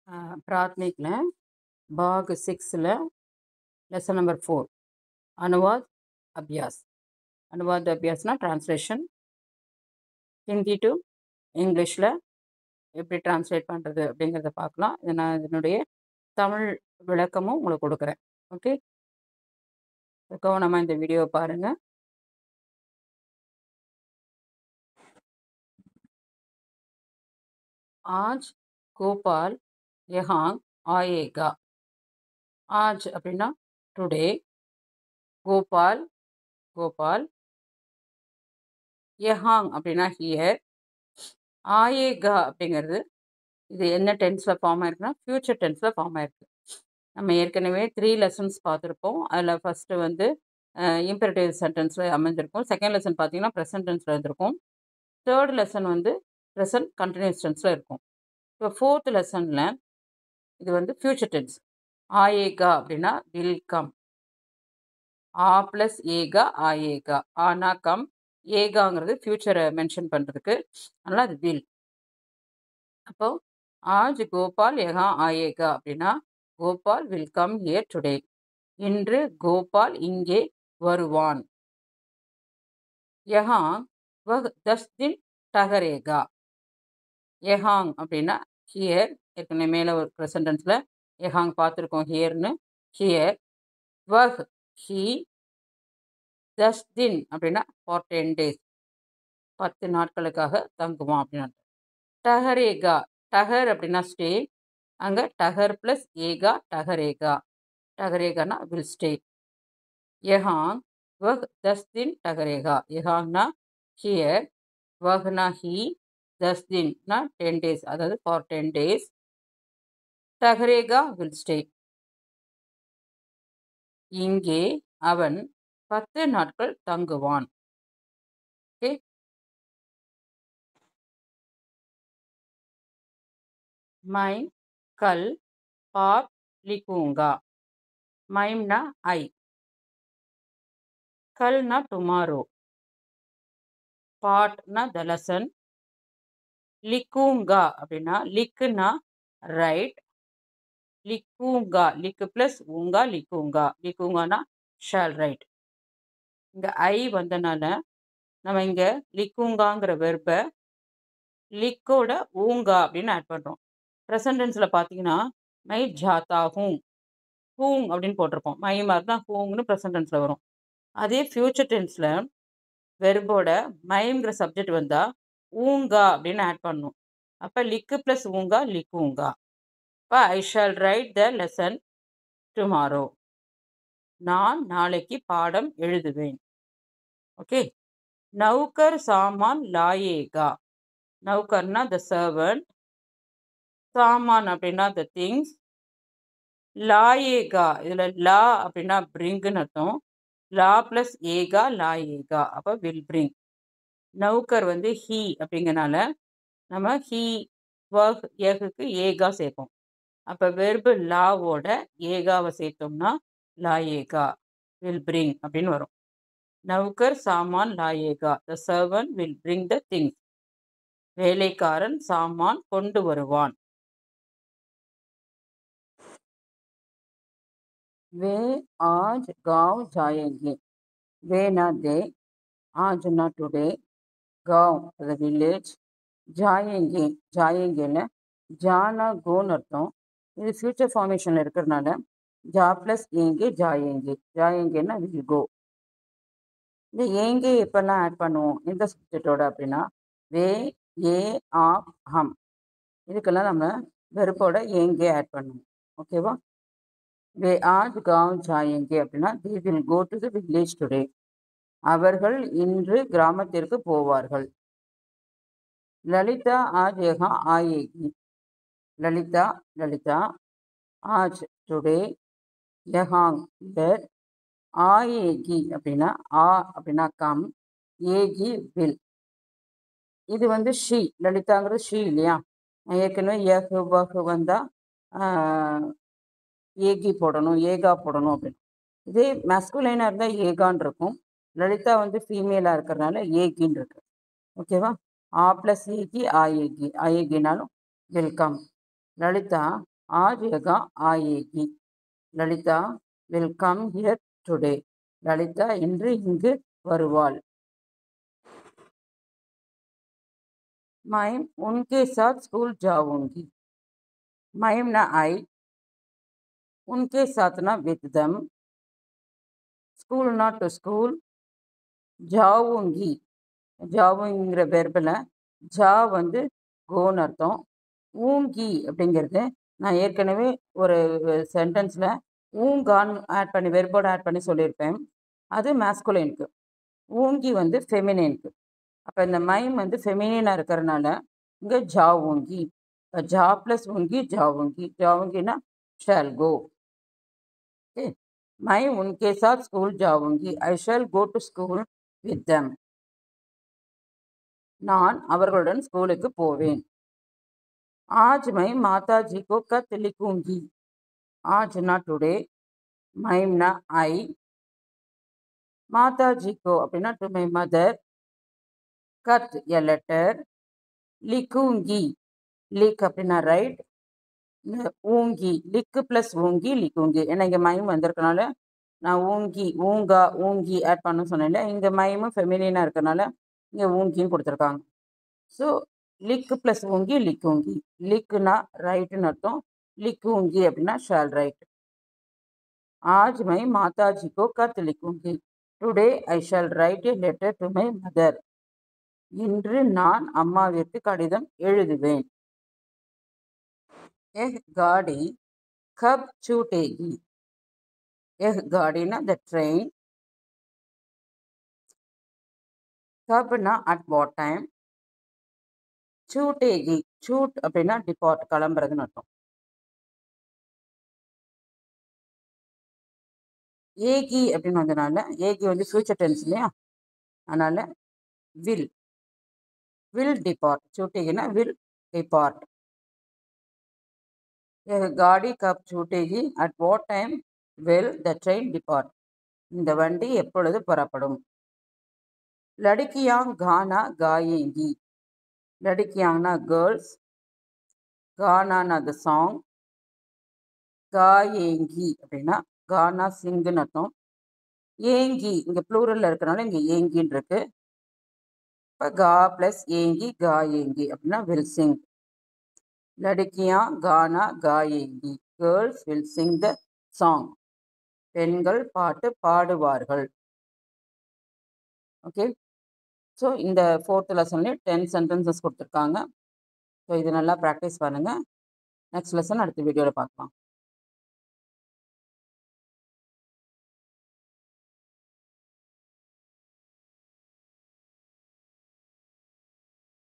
प्राथमिक में भाग 6 लेसन नंबर 4 अनुवाद अभ्यास ना ट्रांसलेशन हिंदी टू इंग्लिश எப்படி டிரான்ஸ்லேட் பண்ணுறது அப்படிங்கிறத பார்க்கலாம். இது நான் இதனுடைய தமிழ் விளக்கமும் உங்களுக்கு கொடுக்குறேன். ஓகே, கவனமாக இந்த வீடியோவை பாருங்கள். आज गोपाल यहाँ आएगा. आज அப்படின்னா டுடே, கோபால் கோபால், யஹாங் அப்படின்னா ஹியர், ஆயேகா அப்படிங்கிறது இது என்ன டென்ஸில் ஃபார்ம் ஆயிருக்குன்னா ஃப்யூச்சர் டென்ஸில் ஃபார்ம் ஆயிருக்கு. நம்ம ஏற்கனவே 3 லெசன்ஸ் பார்த்துருப்போம். அதில் ஃபஸ்ட்டு வந்து இம்பெரேட்டிவ் சென்டென்ஸில் அமைஞ்சிருக்கும். செகண்ட் லெசன் பார்த்தீங்கன்னா ப்ரெசன்ட் டென்ஸில் இருந்திருக்கும். தேர்ட் லெசன் வந்து ப்ரெசன்ட் கண்டினியூஸ் டென்ஸில் இருக்கும். இப்போ ஃபோர்த் லெசனில் இது வந்து ஃப்யூச்சர் டென்ஸ். ஆயேகா அப்படின்னா வில் கம். ஆ ப்ளஸ் ஏகா ஆயேகா. ஆனா கம், ஏகாங்கிறது ஃப்யூச்சரை மென்ஷன் பண்ணுறதுக்கு, அதனால் அது வில். அப்போ ஆஜ் கோபால் யஹா ஆயேகா அப்படின்னா Gopal will come here today. இன்று கோபால் இங்கே வருவான். யஹாங் வஹ் 10 दिन டகரேகா. யஹாங் அப்படின்னா ஹியர், ஏற்கனவே மேலே ஒரு ப்ரெசன்ட் டென்ஸில் யஹாங் பார்த்துருக்கோம் ஹியர்னு. ஹியர், வஹ் ஹி, 10 दिन அப்படின்னா ஃபார் 10 days, 10 நாட்களுக்காக தங்குவான் அப்படின்னா. டஹரேகா, டஹர் அப்படின்னா ஸ்டே, அங்கே டஹர் ப்ளஸ் ஏகா டஹரேகா. டஹரேகானா will stay. யஹாங் வஹ் 10 दिन டஹரேகா. யஹாங்னா ஹியர், வஹ்னா ஹி, 10 दिन னா 10 days, அதாவது ஃபார் 10 days. டஹரேகா வில் ஸ்டே. இங்கே அவன் 10 நாட்கள் தங்குவான். ஓகே, மைம் கல் பாத் லிखूंगा. மைம்னா ஐ, கல்னா டுமாரோ, பாட்னா த லெசன், லிखूंगा அப்படின்னா லிக்குனா ரைட், லிखूंगा லிக்கு ப்ளஸ் ஊங்கா லிखूंगा. லிखूंगाனா ஷால் ரைட். இங்கே ஐ வந்தனால நம்ம இங்கே லிखूंगाங்கிற வெர்பை லிக்கோட ஊங்கா அப்படின்னு ஆட் பண்ணுறோம். ப்ரெசன்ட் டென்ஸில் பார்த்தீங்கன்னா மை ஜாத்தா ஹூங், ஹூங் அப்படின்னு போட்டிருப்போம். மை மாதிரி தான் ஹூங்னு ப்ரெசன்ட் டென்ஸில் வரும். அதே ஃப்யூச்சர் டென்ஸில் வெர்போட மைங்கிற சப்ஜெக்ட் வந்தால் ஊங்கா அப்படின்னு ஆட் பண்ணணும். அப்போ லிக்கு ப்ளஸ் ஊங்கா லிखूंगा. இப்போ ஐ shall right the lesson tomorrow. நான் நாளைக்கு பாடம் எழுதுவேன். ஓகே, நௌகர் சாமான் லாயேகா. நௌகர்னா த சர்வன்ட், சாமான் அப்படின்னா த திங்ஸ், லாயேகா இதில் லா அப்படின்னா பிரிங்குன்னு அர்த்தம். லா ப்ளஸ் ஏகா லாயேகா, அப்போ வில் பிரிங். நௌகர் வந்து ஹீ அப்படிங்கனால நம்ம ஹீ வஹ் யஹுக்கு ஏகா சேர்ப்போம். அப்போ வெர்பு லாவோட ஏகாவை சேர்த்தோம்னா லாயேகா வில் பிரிங் அப்படின்னு வரும். நௌகர் சாமான் லாயேகா, the servant will bring the things. வேலைக்காரன் சாமான் கொண்டு வருவான். वे आज गांव जाएंगे. वे ना दे, आज ना टुडे, गांव द विलेज, जाएंगे जाएंगे ஜானா கோன்னு அர்த்தம். இது ஃபியூச்சர் ஃபார்மேஷனில் இருக்கிறதுனால ஜா ப்ளஸ் ஏங்கே ஜாயேங்கே. ஜாயேங்கன்னா will go. இந்த ஏங்கே எப்பெல்லாம் ஆட் பண்ணுவோம் இந்த சப்ஜெக்டோட அப்படின்னா வே, ஏ, ஆ, ஹம், இதுக்கெல்லாம் நம்ம வெறுப்போட ஏங்கே ஆட் பண்ணுவோம். ஓகேவா? வே ஆஜ் காவ் ஜாயேங்கே அப்படின்னா they will go to the village today. அவர்கள் இன்று கிராமத்திற்கு போவார்கள். லலிதா ஆஜ் யஹா ஆயேகி. லலிதா லலிதா, ஆஜ் டுடே, யஹாங் ஹியர், ஆயேகி அப்படின்னா ஆ அப்படின்னா கம், ஏகி வில். இது வந்து ஷீ, லலிதாங்கிறது ஷீ இல்லையா? ஏற்கனவே யஹு வஹு வந்தால் ஏகி போடணும், ஏகா போடணும் அப்படின்னு. இதே மஸ்குலைனாக இருந்தால் ஏகான் இருக்கும். லலிதா வந்து ஃபீமேலாக இருக்கிறதுனால ஏகின்னு இருக்கு. ஓகேவா? ஆ ப்ளஸ் ஏகி ஆயேகி. ஆயேகினாலும் வெல்கம். லலிதா आज यहाँ आएगी. Lalitha will come here today. Lalitha இன்று இங்கு வருவாள். मैं उनके साथ स्कूल जाऊंगी. मैं ना आई, उनके साथ ना with them, स्कूल ना to school, जाऊंगी. ஜாவுங்கிற வெர்பில் ஜா வந்து கோன்னு அர்த்தம். ஊங்கி அப்படிங்கிறது நான் ஏற்கனவே ஒரு சென்டென்ஸில் ஊங்கான்னு ஆட் பண்ணி வெர்போடு ஆட் பண்ணி சொல்லியிருப்பேன். அது மேஸ்குலினுக்கு. ஊங்கி வந்து ஃபெமினினுக்கு. அப்போ இந்த மைம் வந்து ஃபெமினினாக இருக்கிறனால இங்கே ஜாவுங்கி. ஜா ப்ளஸ் ஊங்கி ஜாவுங்கி. ஜாவுங்கினா ஷால் கோ. ஓகே. மை உன்கே சாத் ஸ்கூல் ஜாவுங்கி. I shall go to school with them. நான் அவர்களுடன் ஸ்கூலுக்கு போவேன். आज मैं माताजी को खत लिखूंगी. आज ना टुडे, मैं ना आई, माताजी को அப்படின்னா டு மை மதர், கத் எ லெட்டர், லிக்குங்கி லிக் அப்படின்னா ரைட், ஊங்கி லிக்கு ப்ளஸ் ஊங்கி லிக்குங்கி. ஏன்னா இங்கே மைம் வந்திருக்கனால நான் ஊங்கி ஊங்கா ஊங்கி ஆட் பண்ண சொன்னேன்ல, இங்கே மைமும் ஃபெமிலினாக இருக்கனால இங்கே ஊங்கியும் கொடுத்துருக்காங்க. So லிக்கு plus ஊங்கி லிக்குங்கி. லிக்குனா ரைட்டுன்னு அர்த்தம், லிக்குங்கி அப்படின்னா ஷால் ரைட். आज मैं माताजी को खत लिखूंगी. Today I shall write a letter to my mother. இன்று நான் அம்மாவிற்கு கடிதம் எழுதுவேன். எஹ் காடி கப் छूटेगी. எஹ் காடினா த ட்ரெயின், கப்னா அட் வாட் டைம், छूटेगी छूட் அப்படின்னா டிபார்ட் கிளம்புறதுன்னு அர்த்தம். ஏகி அப்படின்னு வந்தனால ஏகி வந்து ஃபியூச்சர் டென்ஸ் இல்லையா, அதனால வில் வில் டிபார்ட். छूटेगी வில் டிபார்ட். காடி கப் छूटेगी at what time will the train depart. இந்த வண்டி எப்பொழுது புறப்படும். லடிக்கியாங் கானா காயேங்கி. லடிக்கியாங்னா கேர்ள்ஸ், கானானா த சாங், காயேங்கி அப்படின்னா கானா சிங்குன்னு அர்த்தம். ஏங்கி இங்கே ப்ளூரலில் இருக்கிறனால இங்கே ஏங்கின்னு இருக்கு. இப்போ கா ப்ளஸ் ஏங்கி காயேங்கி அப்படின்னா வில் சிங். லடிக்கியா கானா காயேங்கி. Girls will sing the song. பெண்கள் பாட்டு பாடுவார்கள். ஓகே. ஸோ இந்த 4th லெசன்லேயே 10 சென்டென்சஸ் கொடுத்துருக்காங்க. ஸோ இது நல்லா ப்ராக்டிஸ் பண்ணுங்கள். நெக்ஸ்ட் லெசன் அடுத்த வீடியோவில் பார்க்கலாம்.